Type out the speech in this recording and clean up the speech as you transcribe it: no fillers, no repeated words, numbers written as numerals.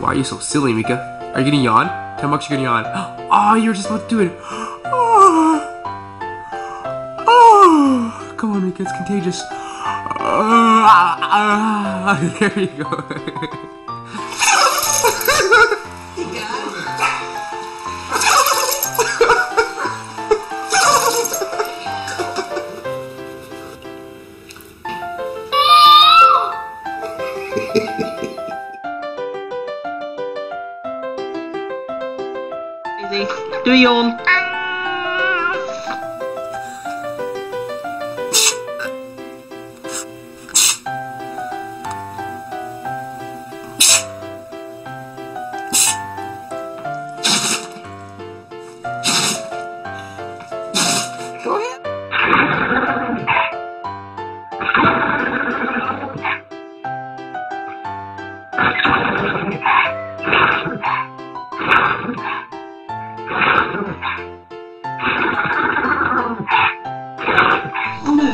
Why are you so silly, Mika? Are you gonna yawn? 10 bucks, you're gonna yawn. Oh, you were just about to do it. Oh, oh. Come on, Mika, it's contagious. There you go. Easy. Do a yawn. Go ahead. Oh no.